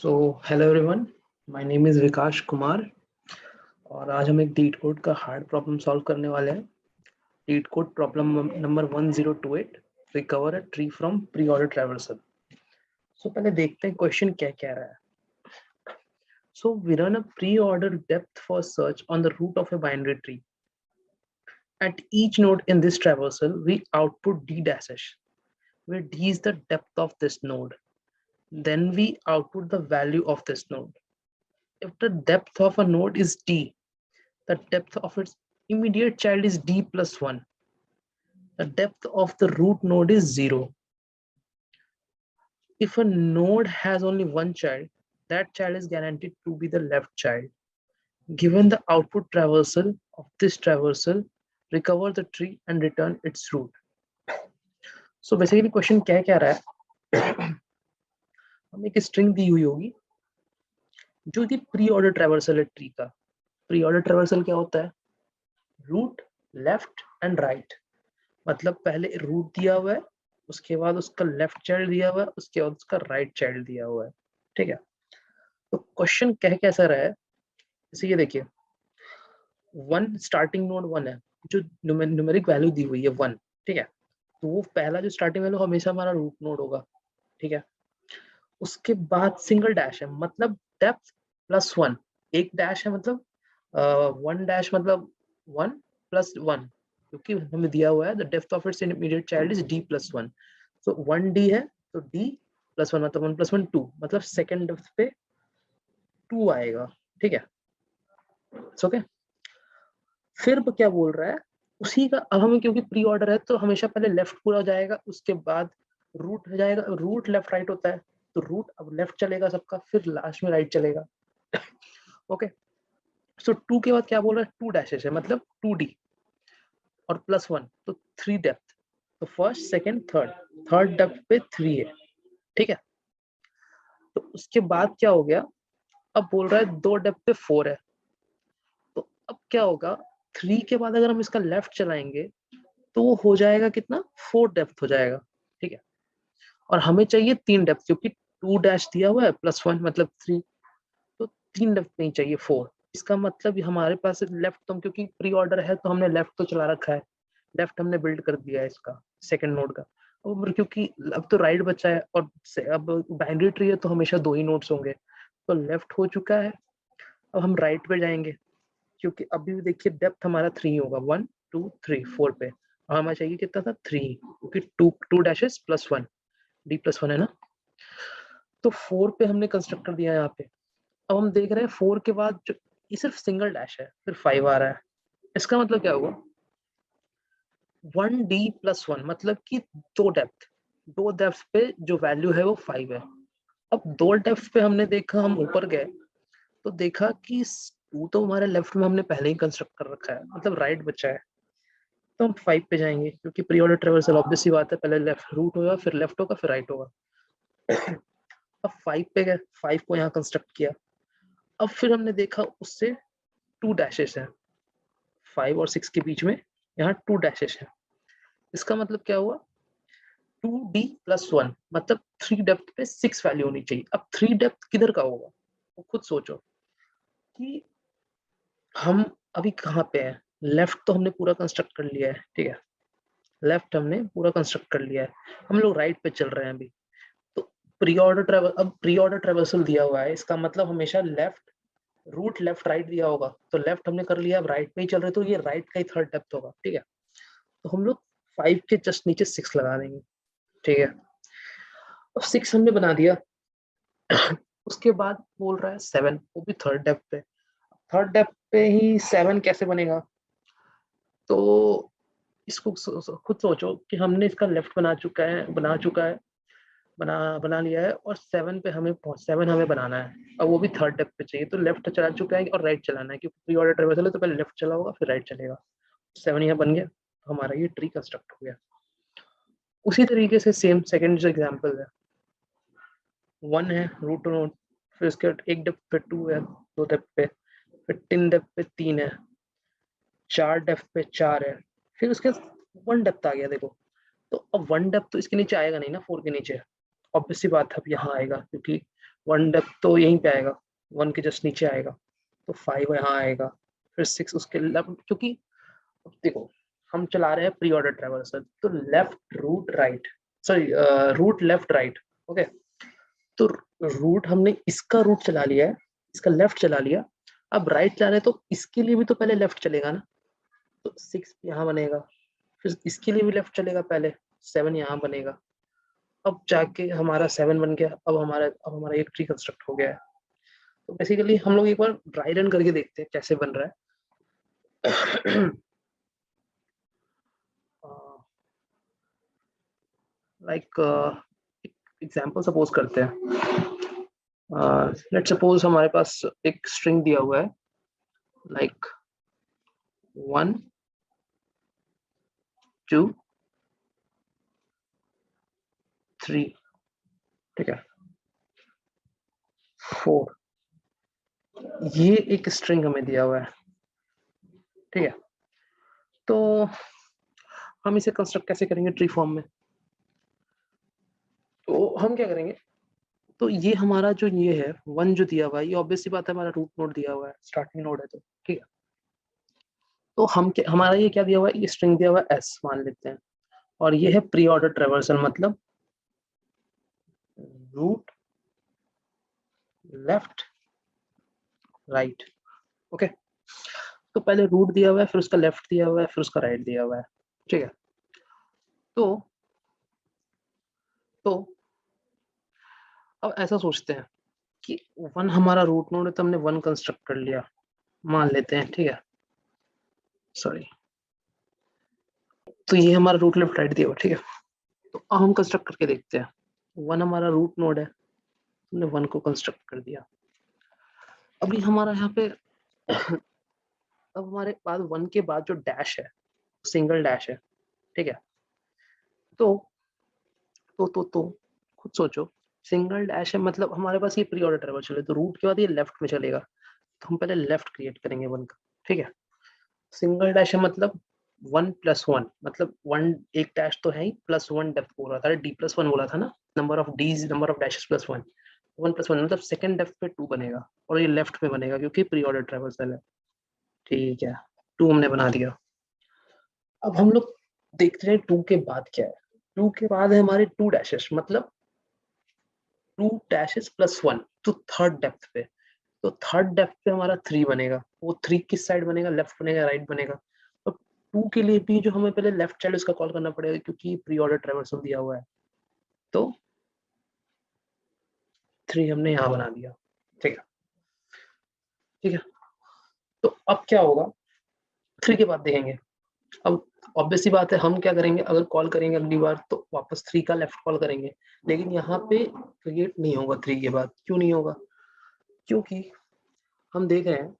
Hello everyone, my name is Vikas Kumar और आज हम एक डीट कोड का हार्ड प्रॉब्लम सॉल्व करने वाले हैं। LeetCode problem number 1028, recover a tree from pre order traversal. पहले देखते हैं क्वेश्चन क्या कह रहा है। We run a preorder depth first search on the root of a binary tree. At each node in this traversal, we output d dash, where d is the depth of this node. Then we output the value of this node. If the depth of a node is d, the depth of its immediate child is d plus 1. The depth of the root node is 0. If a node has only one child, that child is guaranteed to be the left child. Given the output traversal of this traversal, recover the tree and return its root. So basically question क्या कह रहा है, हमें एक string दी हुई होगी जो कि प्री ऑर्डर ट्रैवर्सल है ट्री का. प्री ऑर्डर ट्रैवर्सल क्या होता है? Root, left and right. मतलब पहले रूट दिया हुआ है, उसके बाद उसका लेफ्ट चाइल्ड दिया हुआ है, उसके बाद उसका राइट चाइल्ड दिया हुआ है. ठीक है. तो क्वेश्चन कह कैसा रहा है, जैसे ये देखिए, वन स्टार्टिंग नोड 1 है, जो न्यूमेरिक वैल्यू दी हुई है 1. ठीक है. तो वो पहला जो स्टार्टिंग वैल्यू हमेशा हमारा रूट नोड होगा. ठीक है. उसके बाद सिंगल डैश है, मतलब डेप्थ प्लस 1. एक डैश है मतलब 1 डैश मतलब 1 प्लस 1, क्योंकि हमें दिया हुआ है the depth of its immediate child is d plus 1. तो 1d है तो d प्लस 1 मतलब 1 प्लस 1 2, मतलब सेकेंड डेप्थ पे 2 आएगा. ठीक है. ओके. फिर क्या बोल रहा है, उसी का अब हमें, क्योंकि प्री ऑर्डर है तो हमेशा पहले लेफ्ट पूरा हो जाएगा, उसके बाद रूट हो जाएगा. रूट लेफ्ट राइट होता है, तो रूट अब लेफ्ट चलेगा सबका, फिर लास्ट में राइट चलेगा. ओके. सो 2 के बाद क्या बोल रहा है, 2 डैशेस है मतलब 2d और प्लस 1 तो 3 डेप्थ. तो फर्स्ट सेकंड थर्ड डेप्थ पे 3 है. ठीक है. तो उसके बाद क्या हो गया, अब बोल रहा है 2 डेप्थ पे 4 है. तो अब क्या होगा, 3 के बाद अगर हम इसका लेफ्ट चलाएंगे तो वो हो जाएगा कितना, 4 डेप्थ हो जाएगा. ठीक है. और हमें चाहिए 3 डेप्थ, क्योंकि 2 डैश दिया हुआ है प्लस 1 मतलब 3, तो 3 डेप्थ नहीं चाहिए 4. इसका मतलब हमारे पास लेफ्ट, तो क्योंकि प्री ऑर्डर है तो हमने लेफ्ट तो चला रखा है, लेफ्ट हमने बिल्ड कर दिया है इसका सेकंड नोड का. अब क्योंकि अब तो राइट बचा है और अब बाइनरी ट्री है तो हमेशा 2 ही नोड्स होंगे, तो लेफ्ट हो चुका है. अब हम राइट पे जाएंगे, क्योंकि अभी भी देखिए डेप्थ हमारा 3 होगा, 1 2 3 4 पे, और हमें चाहिए कितना था 3, क्योंकि 2 डैशेस प्लस 1 d प्लस 1 है ना. तो 4 पे हमने कंस्ट्रक्ट कर दिया यहाँ पे. अब हम देख रहे हैं 4 के बाद जो ये सिर्फ सिंगल डैश है, फिर 5 आ रहा है. इसका मतलब क्या होगा, 1d प्लस 1 मतलब कि 2 डेप्थ पे जो वैल्यू है वो 5 है. अब 2 डेप्थ पे हमने देखा, हम ऊपर गए तो देखा कि 2 तो हमारे लेफ्ट में हमने पहले ही कंस्ट्रक्ट कर रखा है, मतलब राइट बचा है. तो हम 5 पे जाएंगे, क्योंकि प्री ऑर्डर ट्रैवर्सल ऑब्वियस सी बात है, पहले लेफ्ट रूट होगा, फिर लेफ्ट होगा, फिर राइट होगा. अब 5 पे गए, 5 को यहाँ कंस्ट्रक्ट किया. अब फिर हमने देखा उससे 2 डैशेस है, 5 और 6 के बीच में यहाँ 2 डैशेस है. इसका मतलब क्या हुआ, 2d प्लस 1 मतलब 3 डेप्थ पे 6 वैल्यू होनी चाहिए. अब 3 डेप्थ किधर का होगा, वो खुद सोचो कि हम अभी कहाँ पे हैं. लेफ्ट तो हमने पूरा कंस्ट्रक्ट कर लिया है. ठीक है. लेफ्ट हमने पूरा कंस्ट्रक्ट कर लिया है, हम लोग राइट पे चल रहे हैं अभी. तो प्री ऑर्डर ट्रैवर्सल दिया हुआ है, इसका मतलब हमेशा लेफ्ट रूट लेफ्ट राइट दिया होगा, तो लेफ्ट हमने कर लिया, अब राइट पे ही चल रहे, तो ये राइट का ही थर्ड डेप्थ होगा. ठीक है. तो हम लोग 5 के जस्ट नीचे 6 लगा देंगे. ठीक है. अब 6 हमने बना दिया. उसके बाद बोल रहा है 7, वो भी थर्ड डेप्थ पे. थर्ड डेप्थ पे ही 7 कैसे बनेगा, तो इसको खुद सोचो कि हमने इसका लेफ्ट बना लिया है, और 7 हमें बनाना है. और वो भी थर्ड डेप्थ पे चाहिए, तो लेफ्ट चला चुका है और राइट चलाना है, क्योंकि प्री ऑर्डर ट्रैवर्सल है तो पहले लेफ्ट चला होगा फिर राइट चलेगा. 7 यहाँ बन गया, तो हमारा ये ट्री कंस्ट्रक्ट हो गया. उसी तरीके से सेम सेकंड जो एग्जांपल है, 1 है रूट टू नोड, फिर उसके बाद एक डेप्थ पे 2 है, 2 डेप्थ पे, फिर 3 डेप्थ पे 3 है, 4 डेप्थ पे 4 है, फिर उसके 1 डेप्थ आ गया. देखो, तो अब 1 डेप्थ तो इसके नीचे आएगा नहीं ना, 4 के नीचे. ऑब्वियस सी बात है अब यहाँ आएगा, क्योंकि 1 डेप्थ तो यहीं पे आएगा, 1 के जस्ट नीचे आएगा, तो 5 यहाँ आएगा, फिर 6 उसके लेफ्ट, क्योंकि अब देखो हम चला रहे हैं प्री ऑर्डर ट्रैवर्सल, तो left root right, sorry root left right, okay. तो रूट हमने इसका रूट चला लिया है, इसका लेफ्ट चला लिया, अब राइट चला रहे हैं तो इसके लिए भी तो पहले लेफ्ट चलेगा ना, तो 6 यहाँ बनेगा, फिर इसके लिए भी लेफ्ट चलेगा पहले, 7 यहाँ बनेगा, अब जाके हमारा 7 बन गया, अब हमारा एक ट्री कंस्ट्रक्ट हो गया है। तो बेसिकली हम लोग एक बार ड्राई रन करके देखते हैं कैसे बन रहा है। लाइक एग्जांपल सपोज करते हैं, लेट्स सपोज हमारे पास एक स्ट्रिंग दिया हुआ है लाइक 1 2 3, ठीक है, 4, ये एक स्ट्रिंग हमें दिया हुआ है, ठीक है। तो हम इसे कंस्ट्रक्ट कैसे करेंगे ट्री फॉर्म में, तो हम क्या करेंगे, तो ये हमारा जो ये है 1 जो दिया हुआ है, ये ऑब्वियस सी बात है हमारा रूट नोड दिया हुआ है, स्टार्टिंग नोड है, तो ठीक है। तो हमारा ये क्या दिया हुआ है, ये स्ट्रिंग दिया हुआ है s मान लेते हैं, और ये है प्री ऑर्डर ट्रैवर्सल, मतलब रूट लेफ्ट राइट, ओके। तो पहले रूट दिया हुआ है, फिर उसका लेफ्ट दिया हुआ है, फिर उसका राइट दिया हुआ है, ठीक है। तो तो अब ऐसा सोचते हैं कि 1 हमारा रूट नोड है, तो हमने 1 कंस्ट्रक्ट कर लिया, मान लेते हैं, ठीक है, सॉरी। तो ये हमारा रूट लेफ्ट राइट दिया हुआ, ठीक है। तो अब हम कंस्ट्रक्ट करके देखते हैं, 1 हमारा रूट नोड है, हमने 1 को कंस्ट्रक्ट कर दिया। अभी हमारा यहाँ पे अब हमारे पास 1 के बाद जो डैश है, सिंगल डैश है, ठीक है। तो तो खुद सोचो, सिंगल डैश है मतलब हमारे पास ये प्री ऑर्डर ट्रैवर्सल है, तो रूट के बाद ये लेफ्ट में चलेगा, तो हम पहले लेफ्ट क्रिएट करेंगे 1 का, ठीक है। सिंगल डैश है मतलब 1+1, मतलब 1 एक डैश तो है ही, +1 डेप्थ बोल रहा था, d+1 बोला था ना, number of d's, number of dashes +1, 1+1 मतलब सेकंड डेप्थ पे 2 बनेगा, और ये लेफ्ट में बनेगा क्योंकि प्री ऑर्डर ट्रैवर्सल है, ठीक है। 2 हमने बना दिया। अब हम लोग देखते हैं 2 के बाद क्या है, 2 के बाद है हमारे 2 डैशेस, मतलब 2 डैशेस +1, तो थर्ड डेप्थ पे, तो थर्ड डेप्थ पे हमारा 3 बनेगा, वो 3 किस साइड बनेगा, लेफ्ट बनेगा राइट बनेगा। और 2 के लिए भी जो हमें पहले लेफ्ट चाइल्ड उसका कॉल करना पड़ेगा क्योंकि प्री ऑर्डर ट्रैवर्सल दिया हुआ है, तो 3 हमने यहाँ बना दिया, ठीक है, ठीक है। तो अब क्या होगा, 3 के बाद देखेंगे। अब ऑब्वियस सी बात है, हम क्या करेंगे, अगर कॉल करेंगे अगली बार तो वापस 3 का लेफ्ट कॉल करेंगे, लेकिन यहाँ पे क्रिएट नहीं होगा 3 के बाद, क्यों नहीं होगा, क्योंकि हम देख रहे हैं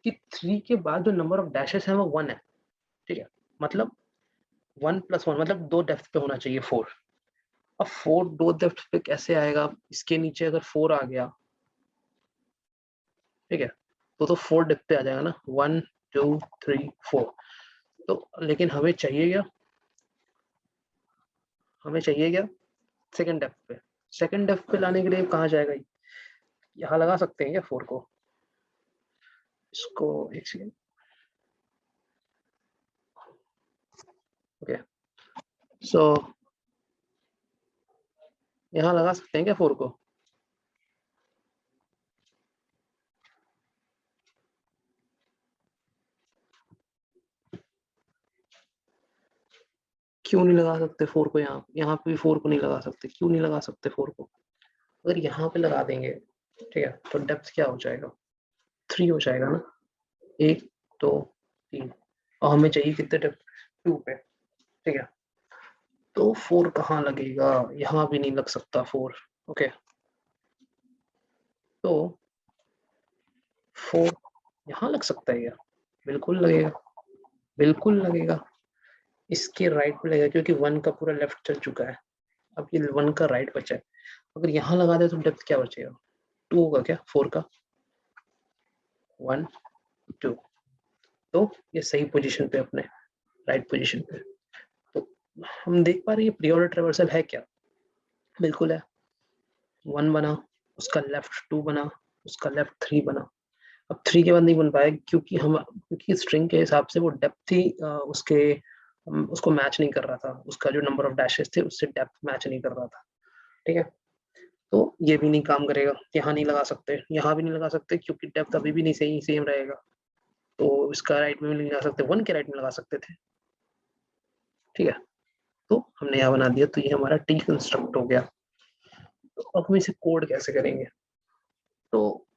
कि 3 के बाद जो नंबर ऑफ डैशेस है वो 1 है, ठीक है, मतलब 1+1 मतलब 2 डेप्थ पे होना चाहिए 4। अब 4 2 डेप्थ पे कैसे आएगा, इसके नीचे अगर 4 आ गया, ठीक है, तो 4 डेप्थ पे आ जाएगा ना, 1 2 3 4। तो लेकिन हमें चाहिए क्या, सेकंड डेप्थ पे, सेकंड डेप्थ पे लाने के लिए कहाँ जाएगा, यहाँ लगा सकते हैं क्या 4 को, इसको एक सेकेंड, ओके। सो यहाँ लगा सकते हैं क्या 4 को, क्यों नहीं लगा सकते 4 को, यहाँ यहाँ पे भी 4 को नहीं लगा सकते, क्यों नहीं लगा सकते 4 को, अगर यहाँ पे लगा देंगे, ठीक है, तो डेप्थ क्या हो जाएगा, 3 हो जाएगा ना, 1 2 3, और हमें चाहिए कितने डेप्थ, 2 पे, ठीक है। तो 4 कहाँ लगेगा, यहाँ भी नहीं लग सकता 4, ओके। तो 4 यहाँ लग सकता है क्या, बिल्कुल लगेगा, बिल्कुल लगेगा, इसके राइट पे लगेगा क्योंकि 1 का पूरा लेफ्ट चल चुका है, अब ये 1 का राइट बचा है, अगर यहाँ लगा दे तो डेप्थ क्या बचेगा, 2 होगा क्या 4 का, 1 2, तो ये सही पोजीशन पे, अपने राइट पोजीशन पे। तो हम देख पा रहे हैं प्री ऑर्डर ट्रैवर्सल है क्या, बिल्कुल है, 1 बना, उसका लेफ्ट 2 बना, उसका लेफ्ट 3 बना। अब 3 के बाद नहीं बन पाया क्योंकि स्ट्रिंग के हिसाब से वो डेप्थ ही उसको मैच नहीं कर रहा था, उसका जो नंबर ऑफ डैशेस थे उससे डेप्थ मैच नहीं कर रहा था। ठीक है, तो ये भी नहीं काम करेगा, यहाँ नहीं लगा सकते, यहाँ भी नहीं लगा सकते क्योंकि डेप्थ अभी भी नहीं सही सेम रहेगा। तो इसका राइट में भी नहीं लगा सकते, 1 के राइट में लगा सकते थे। ठीक है, तो हमने यहाँ बना दिया, तो ये हमारा टी कंस्ट्रक्ट हो गया। तो अब हम इसे कोड कैसे करेंगे? तो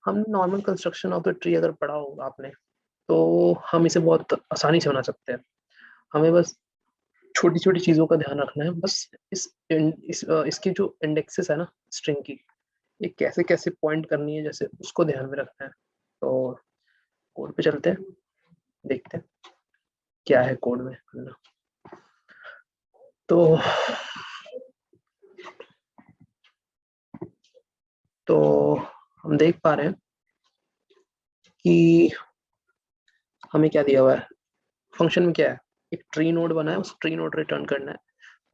हम normal construction of the tree अगर पढ़ा होगा आपने, तो हम इसे बहुत आसानी से बना सकते हैं। हमें बस छोटी छोटी चीजों का ध्यान रखना है। बस इसकी जो इंडेक्सेस है ना स्ट्रिंग की, ये कैसे कैसे पॉइंट करनी है जैसे उसको ध्यान में रखना है। तो कोड पे चलते हैं, देखते हैं क्या है कोड में करना। तो हम देख पा रहे हैं कि हमें क्या दिया हुआ है फंक्शन में। क्या है, एक ट्री नोड बना है, उस ट्री नोड रिटर्न करना है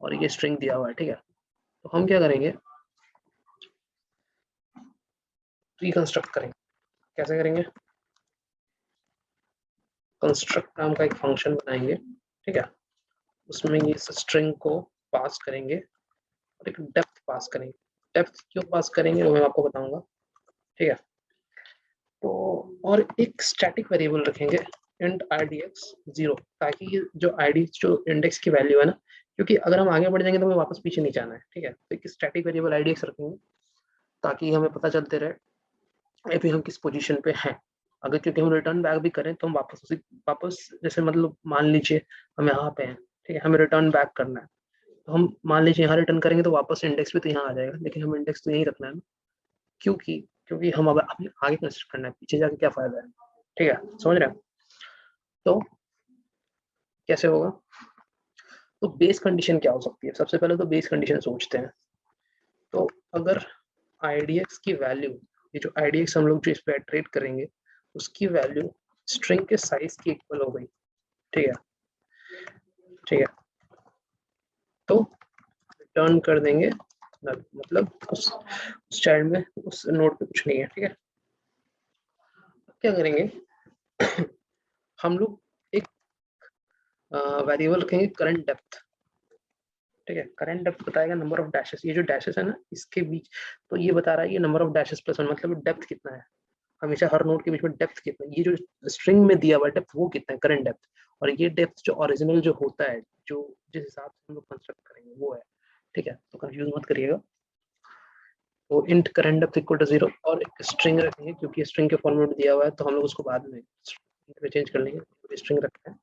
और ये स्ट्रिंग दिया हुआ है। ठीक है, तो हम क्या करेंगे, ट्री कंस्ट्रक्ट करेंगे। कैसे करेंगे? कंस्ट्रक्ट नाम का एक फंक्शन बनाएंगे। ठीक है, उसमें ये स्ट्रिंग को पास करेंगे और एक डेप्थ पास करेंगे। डेप्थ क्यों पास करेंगे वो मैं आपको बताऊंगा। ठीक है, तो और एक स्टैटिक वेरिएबल रखेंगे इंट idx 0, ताकि ये जो idx जो इंडेक्स की वैल्यू है ना, क्योंकि अगर हम आगे बढ़ जाएंगे तो हमें वापस पीछे नहीं जाना है। ठीक है, तो एक स्टैटिक वेरिएबल idx रखेंगे ताकि हमें पता चलते रहे अभी हम किस पोजीशन पे हैं। अगर क्योंकि हम रिटर्न बैक भी करें तो हम वापस जैसे मतलब मान लीजिए हम यहाँ पे हैं। ठीक है, हमें रिटर्न बैक करना है, तो हम मान लीजिए यहाँ रिटर्न करेंगे तो वापस इंडेक्स भी तो यहाँ आ जाएगा, लेकिन हम इंडेक्स तो यहीं रखना है ना, क्योंकि क्योंकि हम अब अपने आगे कंसिडर करना है, पीछे जाके क्या फायदा है। ठीक है, समझ रहे हैं? तो कैसे होगा? तो बेस कंडीशन क्या हो सकती है? सबसे पहले तो बेस कंडीशन सोचते हैं। तो अगर idx की वैल्यू, ये जो idx हम लोग जो इस पर इटरेट करेंगे उसकी वैल्यू स्ट्रिंग के साइज की इक्वल हो गई। ठीक है, ठीक है, तो रिटर्न कर देंगे मतलब उस चाइल्ड में उस नोड पे कुछ नहीं है। ठीक है, क्या करेंगे हम लोग एक वेरिएबल रखेंगे करंट डेप्थ। ठीक है, करंट डेप्थ बताएगा नंबर ऑफ डैशेस, ये जो डैशेस है ना इसके बीच, तो ये बता रहा है ये नंबर ऑफ डैशेस प्लस 1 मतलब डेप्थ कितना है, हमेशा हर नोड के बीच में डेप्थ कितना है, ये जो स्ट्रिंग में दिया हुआ डेप्थ वो कितना है, करंट डेप्थ। और ये डेप्थ जो ओरिजिनल जो होता है, जो जिस हिसाब से हम लोग कंस्ट्रक्ट करेंगे वो है। ठीक है, तो कंफ्यूज मत करिएगा। तो int current depth equal to 0 और एक स्ट्रिंग रखेंगे क्योंकि स्ट्रिंग के फॉर्मेट दिया हुआ है, तो हम लोग उसको बाद में चेंज कर लेंगे, स्ट्रिंग रखते हैं।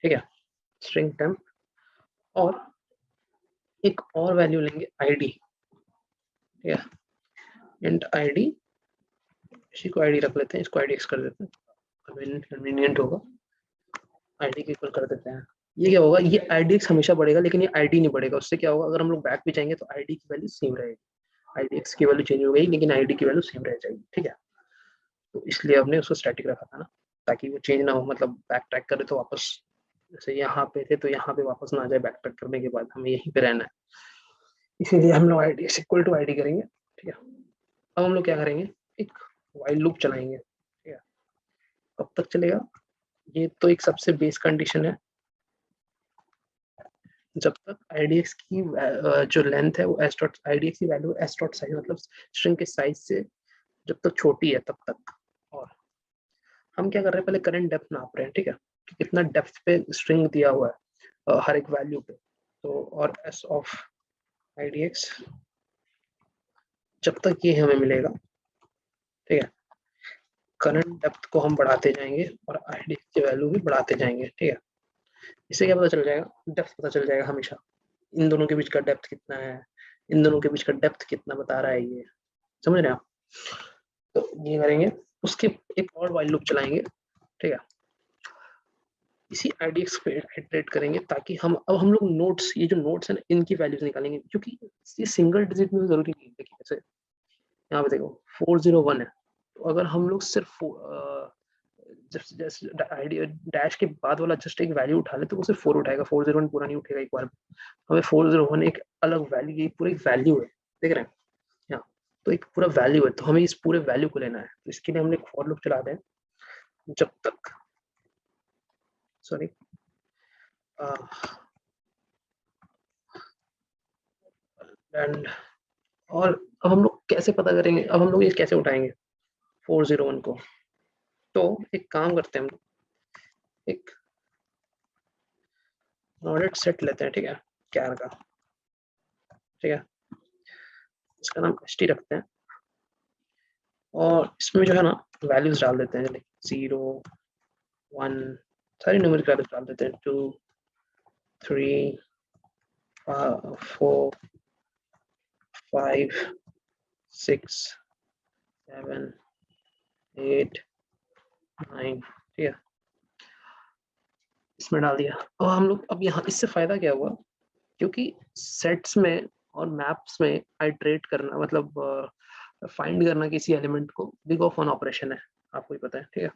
ठीक है, स्ट्रिंग टेम्प और एक और वैल्यू लेंगे id। ठीक है, इंट id, इसी को id रख लेते हैं, इसको idx कर देते हैं, कन्वीनियंट होगा, id के इक्वल कर देते हैं। ये क्या होगा, ये idx हमेशा बढ़ेगा लेकिन ये id नहीं बढ़ेगा। उससे क्या होगा, अगर हम लोग बैक भी जाएंगे तो id की वैल्यू सेम रहेगी, idx की वैल्यू चेंज हो गई लेकिन id की वैल्यू सेम रह जाएगी। ठीक है, तो इसलिए हमने उसको स्टैटिक रखा था ना, ताकि वो चेंज ना हो, मतलब बैक ट्रैक करे तो वापस जैसे यहाँ पे थे तो यहाँ पे वापस ना आ जाए, बैक ट्रैक करने के बाद हमें यहीं पे रहना है, इसीलिए हम लोग idx इक्वल टू id करेंगे। ठीक है, अब हम लोग क्या करेंगे, एक वाइल लूप चलाएंगे। ठीक है, कब तक चलेगा? ये तो एक सबसे बेस कंडीशन है, जब तक idx की जो लेंथ है वो एस डॉट idx की वैल्यू एस डॉट साइज मतलब स्ट्रिंग के साइज से जब तक छोटी है तब तक। और हम क्या कर रहे हैं, पहले करंट डेप्थ नाप रहे हैं। ठीक है, कि कितना डेप्थ पे स्ट्रिंग दिया हुआ है हर एक वैल्यू पे। तो और एस ऑफ idx जब तक ये हमें मिलेगा। ठीक है, करंट डेप्थ को हम बढ़ाते जाएंगे और idx की वैल्यू भी बढ़ाते जाएंगे। ठीक है, इससे क्या पता चल जाएगा, डेप्थ पता चल जाएगा हमेशा, इन दोनों के बीच का डेप्थ कितना है, इन दोनों के बीच का डेप्थ कितना बता रहा है ये, समझ रहे हैं आप? तो ये करेंगे, उसके एक और वाइल लूप चलाएंगे। ठीक है, इसी idx पे इटरेट करेंगे ताकि अब हम लोग नोट्स, ये जो नोट्स है ना इनकी वैल्यूज निकालेंगे, क्योंकि ये सिंगल डिजिट में जरूरी नहीं है। देखिए जैसे यहाँ पे देखो 401 है, तो अगर हम लोग सिर्फ जैसे डैश के बाद वाला जस्ट एक वैल्यू उठा ले तो वो सिर्फ 4 उठाएगा, 401 पूरा नहीं उठेगा एक बार। हमें 401 एक अलग वैल्यू, ये पूरी वैल्यू है, देख रहे हैं यहाँ, तो एक पूरा वैल्यू है, तो हमें इस पूरे वैल्यू को लेना है। तो इसके लिए हमने एक फॉर लूप चला दें जब तक, सॉरी, एंड, और अब हम लोग कैसे पता करेंगे, अब हम लोग ये कैसे उठाएंगे 401 को? तो एक काम करते हैं, हम एक नॉडेड सेट लेते हैं, ठीक है, कैर का, ठीक है, इसका नाम ht रखते हैं, और इसमें जो है ना वैल्यूज डाल देते हैं, 0 1, सारी न्यूमेरिक वैल्यूज डाल देते हैं, 2 3 4 5 6 7 8 9, ठीक है, इसमें डाल दिया। और हम लोग अब यहाँ इससे फायदा क्या हुआ, क्योंकि सेट्स में और मैप्स में आइट्रेट करना मतलब फाइंड करना किसी एलिमेंट को बिग ऑफ वन ऑपरेशन है, आपको ही पता है, ठीक है।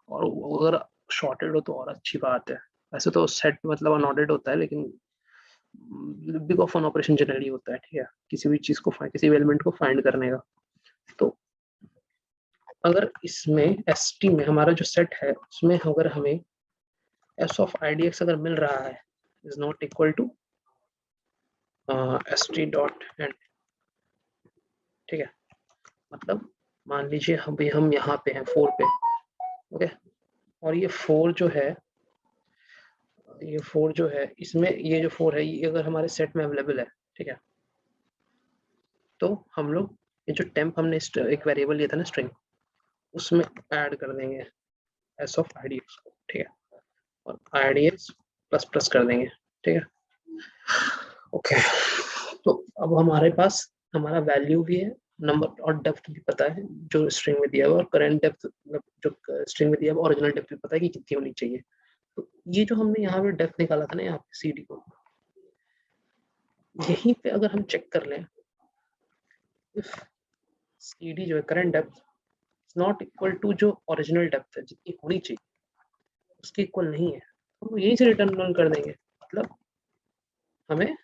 और अगर शॉर्टेड हो तो और अच्छी बात है। वैसे तो सेट मतलब अनऑर्डर्ड होता है, लेकिन big of one operation generally होता है, ठीक है, किसी भी चीज को किसी भी एलिमेंट को फाइंड करने का। तो अगर इसमें एस टी में हमारा जो सेट है उसमें अगर हमें S of I D X अगर मिल रहा है is not equal to S T dot end, ठीक है, मतलब मान लीजिए हम यहाँ पे हैं 4 पे, ओके, और ये 4 जो है, ये 4 जो है, इसमें ये जो 4 है ये अगर हमारे सेट में अवेलेबल है, ठीक है, तो हम लोग ये जो टेम्प हमने एक वेरिएबल लिया था ना स्ट्रिंग, उसमें ऐड कर देंगे S of I D x को, ठीक है, और आई डी एक्स प्लस प्लस कर देंगे, ठीक है, ओके। तो अब हमारे पास हमारा वैल्यू भी है, नंबर और डेप्थ भी पता है जो स्ट्रिंग में दिया हुआ, और करंट डेप्थ जो स्ट्रिंग में दिया हुआ, ओरिजिनल डेप्थ भी पता है कि कितनी होनी चाहिए। तो ये जो हमने यहाँ पे डेप्थ निकाला था ना, यहाँ पे CD को, यहीं पे अगर हम चेक कर लें, इफ CD जो है current depth is not equal to जो ओरिजिनल डेप्थ है जितनी होनी चाहिए उसके इक्वल नहीं है, तो हम यहीं से रिटर्न कर देंगे, मतलब हमें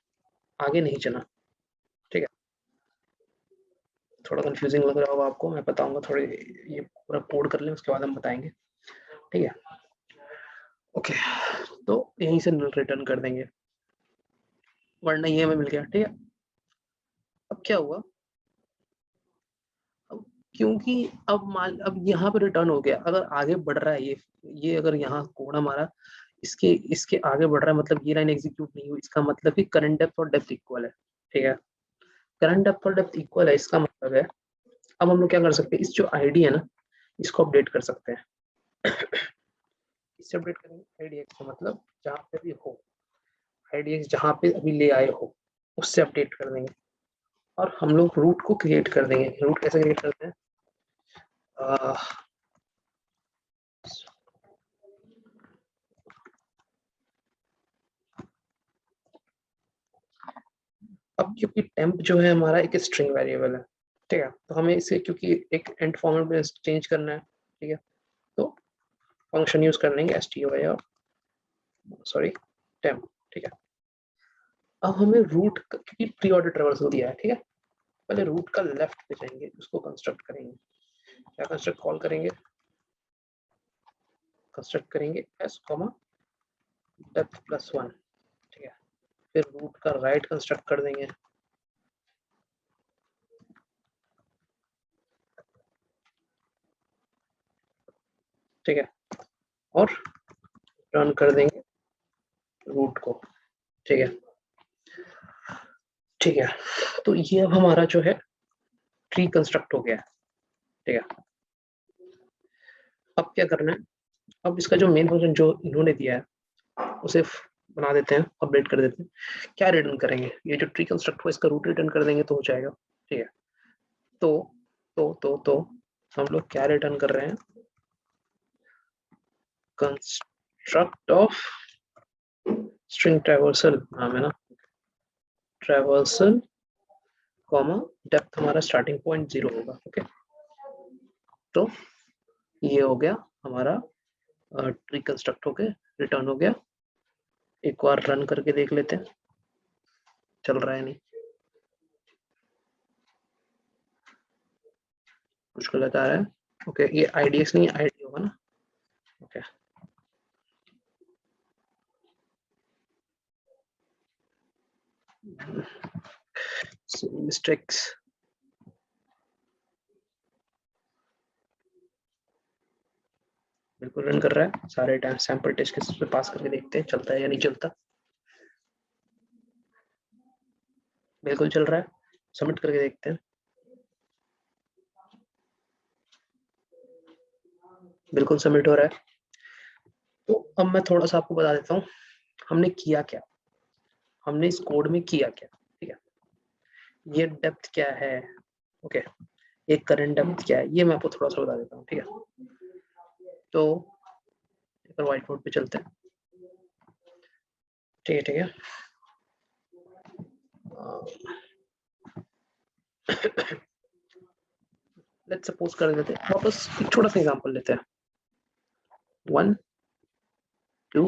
आगे नहीं चला, ठीक है। थोड़ा कंफ्यूजिंग लग रहा होगा आपको, मैं बताऊंगा, थोड़ी ये पूरा कोड कर लें उसके बाद हम बताएंगे, ठीक है, ओके। तो यहीं से नल रिटर्न कर देंगे, वरना ये हमें मिल गया, ठीक है। अब क्या हुआ, अब क्योंकि अब यहाँ पे रिटर्न हो गया, अगर आगे बढ़ रहा है ये अगर यहाँ कोड हमारा इसके इसके आगे बढ़ रहा है, मतलब ये लाइन एग्जीक्यूट नहीं हुई, इसका मतलब कि करंट डेप्थ और डेप्थ इक्वल है, ठीक है, करंट डेप्थ और डेप्थ इक्वल है, इसका मतलब है अब हम लोग क्या कर सकते हैं, इस जो आईडी है ना इसको अपडेट कर सकते हैं। इससे अपडेट करेंगे आईडी एक्स, मतलब जहाँ पे भी हो आईडी एक्स, जहाँ पे अभी ले आए हो उससे अपडेट कर देंगे, और हम लोग रूट को क्रिएट कर देंगे। रूट कैसे क्रिएट करते हैं, अब क्योंकि टेम्प जो है हमारा एक स्ट्रिंग वेरिएबल है, ठीक है, तो हमें इसे क्योंकि एक एंड फॉर्मेट में चेंज करना है, ठीक है, तो फंक्शन यूज कर लेंगे stoi और सॉरी टेम्प, ठीक है। अब हमें रूट क्योंकि प्री ऑर्डर ट्रेवर्सल दिया है, ठीक है, पहले रूट का लेफ्ट पे जाएंगे, उसको कंस्ट्रक्ट करेंगे, क्या कंस्ट्रक्ट कॉल करेंगे, कंस्ट्रक्ट करेंगे s डेप्थ प्लस 1, ठीक है, फिर रूट का राइट कंस्ट्रक्ट कर देंगे, ठीक है, और रन कर देंगे रूट को, ठीक है, ठीक है। तो ये अब हमारा जो है ट्री कंस्ट्रक्ट हो गया है, ठीक है। अब क्या करना है, अब इसका जो मेन फंक्शन जो इन्होंने दिया है उसे बना देते हैं, अपडेट कर देते हैं। क्या रिटर्न करेंगे, ये जो ट्री कंस्ट्रक्ट हुआ इसका रूट रिटर्न कर देंगे तो हो जाएगा, ठीक है। तो तो हम लोग क्या रिटर्न कर रहे हैं, कंस्ट्रक्ट ऑफ स्ट्रिंग ट्रैवर्सल नाम है ना, ट्रैवर्सल कॉमा डेप्थ हमारा स्टार्टिंग पॉइंट 0 होगा, ओके। तो ये हो गया हमारा ट्री कंस्ट्रक्ट हो गया, रिटर्न हो गया। एक बार रन करके देख लेते हैं चल रहा है नहीं, कुछ गलत आ रहा है। ओके, ये IDX नहीं ID होगा ना। Okay, mistakes. बिल्कुल रन कर रहा है, सारे टाइम सैंपल टेस्ट केसेस पे पास करके देखते हैं चलता है या नहीं चलता। बिल्कुल चल रहा है, सबमिट करके देखते हैं। बिल्कुल सबमिट हो रहा है। तो अब मैं थोड़ा सा आपको बता देता हूँ हमने किया क्या, हमने इस कोड में किया क्या। ठीक है, ये डेप्थ क्या है, ओके, ये करंट डेप्थ क्या है, ये मैं आपको थोड़ा सा बता देता हूँ। ठीक है, तो व्हाइट बोर्ड पे चलते हैं। ठीक है, ठीक है। लेट्स सपोज कर देते हैं वापस एक छोटा सा एग्जांपल लेते हैं। 1 2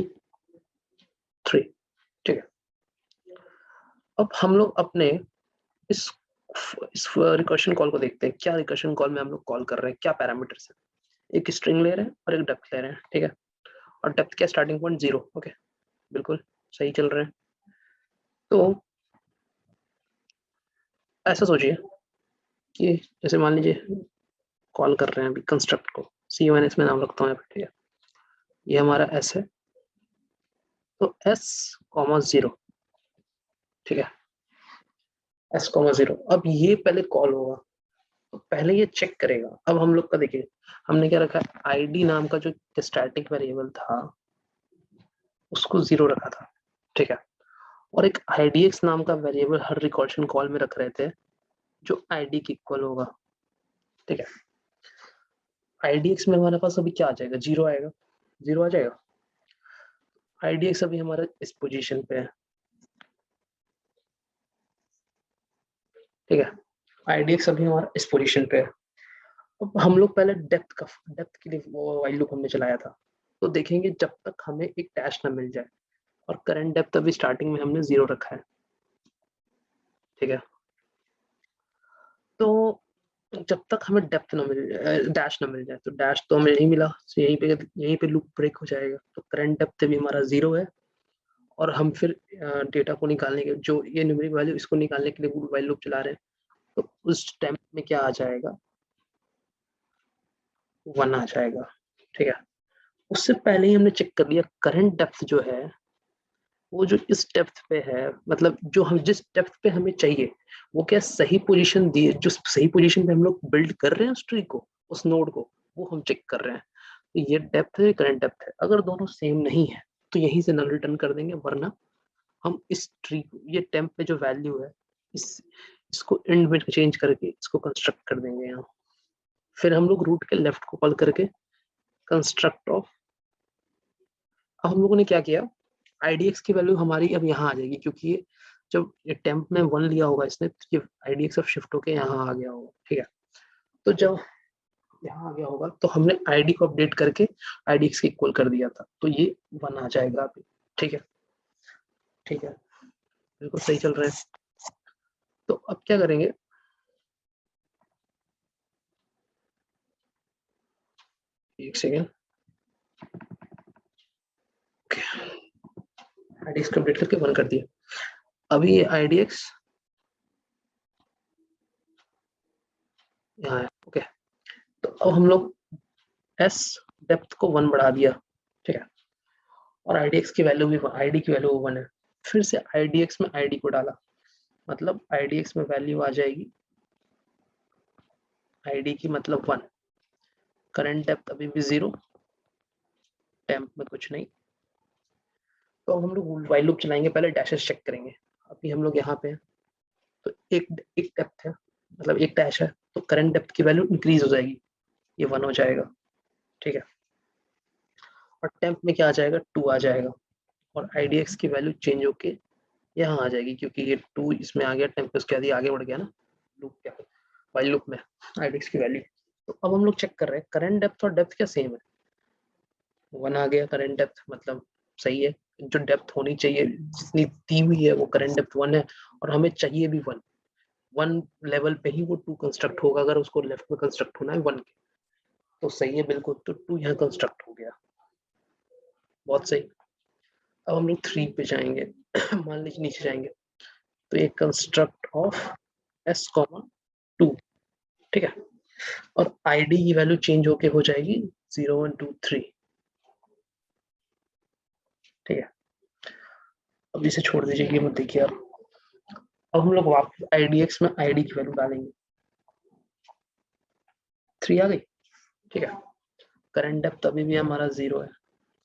3। ठीक है, अब हम लोग अपने इस इस रिकर्शन कॉल को देखते हैं, क्या रिकर्शन कॉल में हम लोग कॉल कर रहे हैं, क्या पैरामीटर्स है। एक स्ट्रिंग ले रहे हैं और एक डेप्थ ले रहे हैं। ठीक है, और डेप्थ क्या, स्टार्टिंग पॉइंट 0। ओके, बिल्कुल सही चल रहे हैं। तो ऐसा सोचिए कि जैसे मान लीजिए कॉल कर रहे हैं अभी कंस्ट्रक्ट को, C1S में नाम रखता हूँ यहाँ पे। ठीक है, ये हमारा S है, तो S कॉमा 0। ठीक है, S कॉमा 0। अब ये पहले कॉल होगा, तो पहले ये चेक करेगा। अब हम लोग का देखिए, हमने क्या रखा है, ID नाम का जो स्टैटिक वेरिएबल था उसको 0 रखा था। ठीक है, और एक IDX नाम का वेरिएबल हर रिकॉर्शन कॉल में रख रहे थे जो ID के इक्वल होगा। ठीक है, IDX में हमारे पास अभी क्या आ जाएगा, 0 आएगा, 0 आ जाएगा। IDX अभी हमारा इस पोजीशन पे है। ठीक है, IDX अभी हमारा इस पोजीशन पे है। अब हम लोग पहले डेप्थ के लिए वो वाइल लूप हमने चलाया था, तो देखेंगे जब तक हमें एक डैश ना मिल जाए, और करंट डेप्थ अभी स्टार्टिंग में हमने 0 रखा है। ठीक है, तो जब तक हमें डेप्थ ना मिल डैश ना मिल जाए, तो डैश तो हमें नहीं मिला, तो यहीं पे लूप ब्रेक हो जाएगा। तो करंट डेप्थ भी हमारा 0 है, और हम फिर डेटा को निकालने के जो ये न्यूमेरिक वैल्यू इसको निकालने के लिए वाइल लूप चला रहे हैं, तो उस टाइम में क्या आ जाएगा, 1 आ जाएगा। ठीक है, उससे पहले ही हमने चेक कर लिया करंट डेप्थ जो है वो जो इस डेप्थ पे है, मतलब जो हम जिस डेप्थ पे हमें चाहिए वो क्या सही पोजीशन दी है, जो सही पोजीशन पे हम लोग बिल्ड कर रहे हैं उस ट्री को, उस नोड को, वो हम चेक कर रहे हैं। तो ये डेप्थ है, करंट डेप्थ है, अगर दोनों सेम नहीं है तो यहीं से नल रिटर्न कर देंगे, वरना हम इस ट्री को, ये टेम्प पे जो वैल्यू है, इस इसको एंड में चेंज करके इसको कंस्ट्रक्ट कर देंगे यहाँ। फिर हम लोग रूट के लेफ्ट को कॉल करके कंस्ट्रक्ट ऑफ, अब हम लोगों ने क्या किया, IDX की वैल्यू हमारी अब यहाँ आ जाएगी, क्योंकि ये जब ये टेम्प में 1 लिया होगा इसने, तो ये IDX अब शिफ्ट होके यहाँ आ गया होगा। ठीक है, तो जब यहाँ आ गया होगा तो हमने ID को अपडेट करके IDX के इक्वल कर दिया था, तो ये 1 आ जाएगा अभी। ठीक है, ठीक है, बिल्कुल सही चल रहा है। तो अब क्या करेंगे, एक सेकेंड, IDX कंप्लीट करके 1 कर दिया। अभी ये IDX यहाँ है। ओके, तो अब हम लोग S डेप्थ को 1 बढ़ा दिया। ठीक है, और IDX की वैल्यू भी, ID की वैल्यू 1 है, फिर से IDX में ID को डाला, मतलब IDX में वैल्यू आ जाएगी ID की मतलब 1, करंट डेप्थ अभी भी 0, टेम्प में कुछ नहीं। तो हम लोग वाइल लूप चलाएंगे, पहले डैशेस चेक करेंगे। अभी हम लोग यहाँ पे हैं, तो एक डेप्थ है, मतलब एक डैश है, तो करंट डेप्थ की वैल्यू इंक्रीज हो जाएगी, ये 1 हो जाएगा। ठीक है, और टेम्प में क्या आ जाएगा, 2 आ जाएगा, और IDX की वैल्यू चेंज होके यहाँ आ जाएगी, क्योंकि ये 2 इसमें आ गया, टेम्प उसके बाद आगे बढ़ गया ना लूप, क्या वाइल लूप में IDX की वैल्यू। तो अब हम लोग चेक कर रहे हैं करंट डेप्थ और डेप्थ क्या सेम है, 1 आ गया करंट डेप्थ, मतलब सही है। जो डेप्थ होनी चाहिए जितनी दी हुई है वो करंट डेप्थ 1 है, और हमें चाहिए भी 1, वन लेवल पे ही वो टू कंस्ट्रक्ट होगा, अगर उसको लेफ्ट में कंस्ट्रक्ट होना है वन के। तो सही है बिल्कुल, तो टू यहाँ कंस्ट्रक्ट हो गया, बहुत सही। अब हम लोग थ्री पे जाएंगे मान लीजिए नीचे जाएंगे, तो ये construct of S comma two, ठीक है। और आईडी की वैल्यू चेंज होके हो जाएगी 0 1 2 3, ठीक है। अब इसे छोड़ दीजिए, ये मत देखिए आप। अब हम लोग वापस आईडीएक्स में आईडी की वैल्यू डालेंगे, 3 आ गई, ठीक है। करंट डेप्थ अभी भी हमारा 0 है,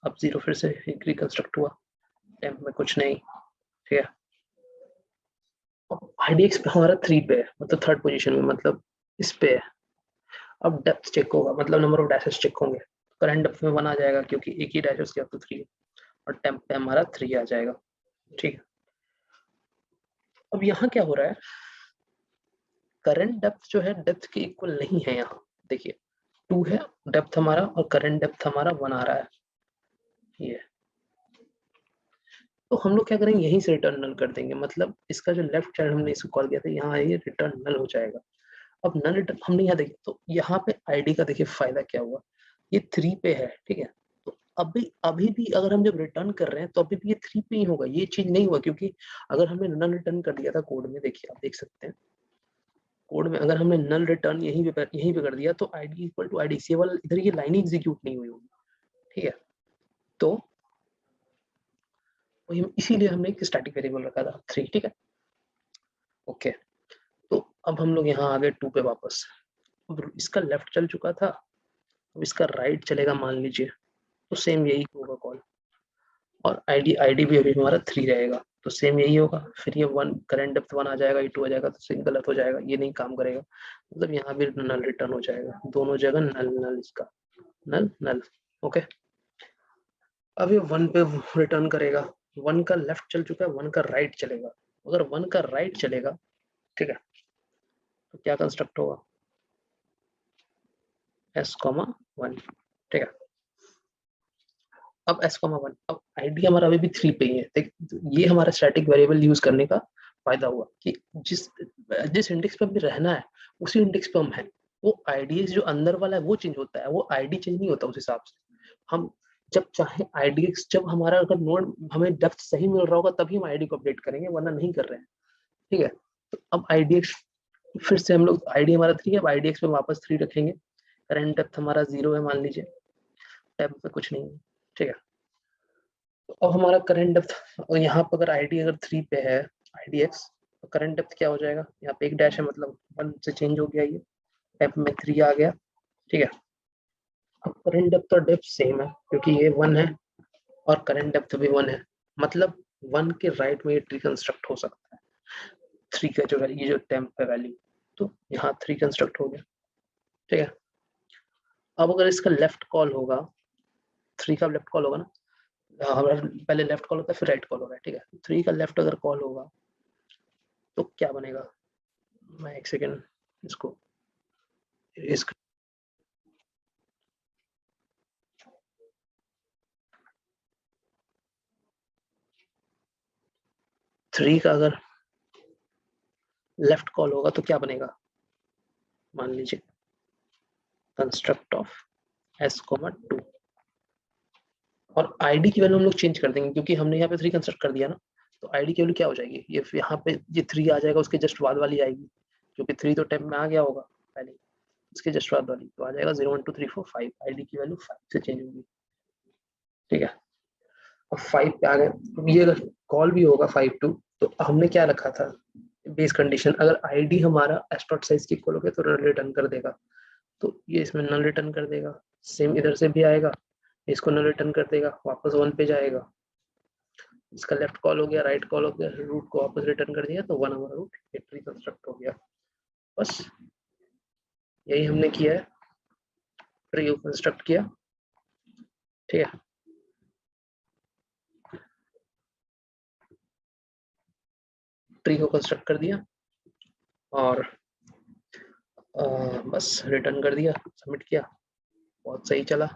अब 0 फिर से रिकंस्ट्रक्ट हुआ, टेम्प में कुछ नहीं, ठीक है। अब आईडीएक्स पे हमारा 3 पे है, मतलब थर्ड पोजीशन में, मतलब इस पे है। अब डेप्थ चेक होगा, मतलब नंबर ऑफ डैशेस चेक होंगे। करंट डेप्थ में 1 आ जाएगा क्योंकि एक ही डैश उसके बाद तो 3 है, और टेम्प पे हमारा 3 आ जाएगा, ठीक है। अब यहाँ क्या हो रहा है, करंट डेप्थ जो है डेप्थ के इक्वल नहीं है यहाँ, देखिए 2 है डेप्थ हमारा, और करंट डेप्थ हमारा 1 आ रहा है, ये। तो हम लोग क्या करेंगे, यहीं से रिटर्न नल कर देंगे, मतलब इसका जो लेफ्ट चाइल्ड हमने इसको कॉल किया था, यहाँ ये रिटर्न नल हो जाएगा। अब नल रिटर्न हमने यहाँ देखिए, तो यहाँ पे आईडी का देखिए फायदा क्या हुआ, ये 3 पे है, ठीक है। तो अभी अभी भी अगर हम जब रिटर्न कर रहे हैं तो अभी भी ये 3 पे ही होगा, ये चीज नहीं हुआ, क्योंकि अगर हमने नल रिटर्न कर दिया था कोड में, देखिए आप देख सकते हैं कोड में, अगर हमने नल रिटर्न यहीं पे कर दिया तो आईडी इक्वल टू आईडी, केवल इधर ये लाइन एग्जीक्यूट नहीं हुई होगी, ठीक है। तो इसीलिए हमने एक स्टैटिक वेरिएबल रखा था 3, ठीक है, ओके। तो अब हम लोग यहाँ आ गए 2 पे वापस। अब इसका लेफ्ट चल चुका था, अब इसका राइट चलेगा मान लीजिए, तो सेम यही होगा कॉल, और आईडी आईडी भी अभी हमारा 3 रहेगा, तो सेम यही होगा। फिर ये 1 करंट डेप्थ 1 आ जाएगा, ये 2 आ जाएगा, तो सेम गलत हो जाएगा, ये नहीं काम करेगा, मतलब यहाँ भी नल रिटर्न हो जाएगा, दोनों जगह नल नल, इसका नल नल, ओके। अब ये 1 पे रिटर्न करेगा, 1 का लेफ्ट चल चुका है, 1 का राइट चलेगा, अगर 1 का राइट चलेगा, ठीक है, तो क्या कंस्ट्रक्ट होगा, s, 1, ठीक है। अब s, 1, अब आईडी हमारा अभी भी 3 पे ही है, देख ये हमारा स्टैटिक वेरिएबल यूज करने का फायदा हुआ कि जिस जिस इंडेक्स पे हमें रहना है उसी इंडेक्स पे हम हैं। वो आईडीएक्स जो अंदर वाला है वो चेंज होता है, वो आईडी चेंज नहीं होता उस हिसाब से। हम जब चाहे आईडीएक्स, जब हमारा अगर नोड हमें डेप्थ सही मिल रहा होगा तभी हम आईडी को अपडेट करेंगे, वरना नहीं कर रहे हैं, ठीक है। तो अब आईडीएक्स फिर से हम लोग, आईडी हमारा 3 है, अब आईडीएक्स पे वापस 3 रखेंगे, करंट डेप्थ हमारा 0 है मान लीजिए, टैब पे कुछ नहीं है, ठीक है। तो अब हमारा करंट डेप्थ, और यहाँ पर अगर आईडी अगर 3 पे है आईडीएक्स, तो करंट डेप्थ क्या हो जाएगा, यहाँ पे एक डैश है, मतलब 1 से चेंज हो गया, ये टैब में 3 आ गया, ठीक है। अब करंट डेप्थ और डेप्थ सेम है क्योंकि ये 1 है और करंट डेप्थ भी 1 है, मतलब 1 के राइट में ये ट्री कंस्ट्रक्ट हो सकता है, 3 का जो वैल्यू, ये जो टेम्प है वैल्यू, तो यहाँ 3 कंस्ट्रक्ट हो गया, ठीक है। अब अगर इसका लेफ्ट कॉल होगा, 3 का लेफ्ट कॉल होगा ना, हमारा पहले लेफ्ट कॉल होता है फिर राइट कॉल होगा, ठीक है। 3 का लेफ्ट अगर कॉल होगा तो क्या बनेगा, मैं एक सेकेंड इसको इरेज कर, 3 का अगर लेफ्ट कॉल होगा तो क्या बनेगा, मान लीजिए कंस्ट्रक्ट ऑफ s, 2, और आईडी की वैल्यू हम लोग चेंज कर देंगे क्योंकि हमने यहाँ पे 3 कंस्ट्रक्ट कर दिया ना, तो आईडी की वैल्यू क्या हो जाएगी, ये यहाँ पे ये 3 आ जाएगा, उसके जस्ट बाद वाली आएगी, क्योंकि 3 तो टेम्प में आ गया होगा पहले, उसके जस्ट बाद वाली तो आ जाएगा 0 1 2 3 4 5, आईडी की वैल्यू 5 से चेंज होगी, ठीक है। अब 5 पे आ गए, तो ये अगर कॉल भी होगा 5 2, तो हमने क्या रखा था बेस कंडीशन, अगर आईडी हमारा एस्ट्रॉट साइज की इक्वल हो गया तो नल रिटर्न कर देगा, तो ये इसमें नल रिटर्न कर देगा, सेम इधर से भी आएगा, इसको नल रिटर्न कर देगा, वापस 1 पे जाएगा, इसका लेफ्ट कॉल हो गया, राइट कॉल हो गया, रूट को वापस रिटर्न कर दिया, तो 1 हमारा रूट ट्री कंस्ट्रक्ट हो गया, बस यही हमने किया है, ट्री को कंस्ट्रक्ट किया, ठीक है। ट्री को कंस्ट्रक्ट कर दिया और बस रिटर्न कर दिया, सबमिट किया, बहुत सही चला,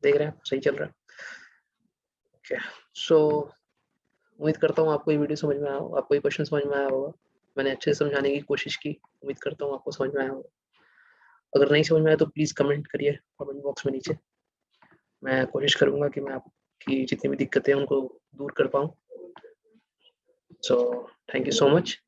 देख रहे हैं सही चल रहा है, ओके। सो उम्मीद करता हूँ आपको ये वीडियो समझ में आया हो, आपको ये क्वेश्चन समझ में आया होगा। मैंने अच्छे से समझाने की कोशिश की, उम्मीद करता हूँ आपको समझ में आया होगा। अगर नहीं समझ में आया तो प्लीज़ कमेंट करिए कमेंट बॉक्स में नीचे। मैं कोशिश करूँगा कि मैं आपकी जितनी भी दिक्कतें हैं उनको दूर कर पाऊँ। So thank you so much.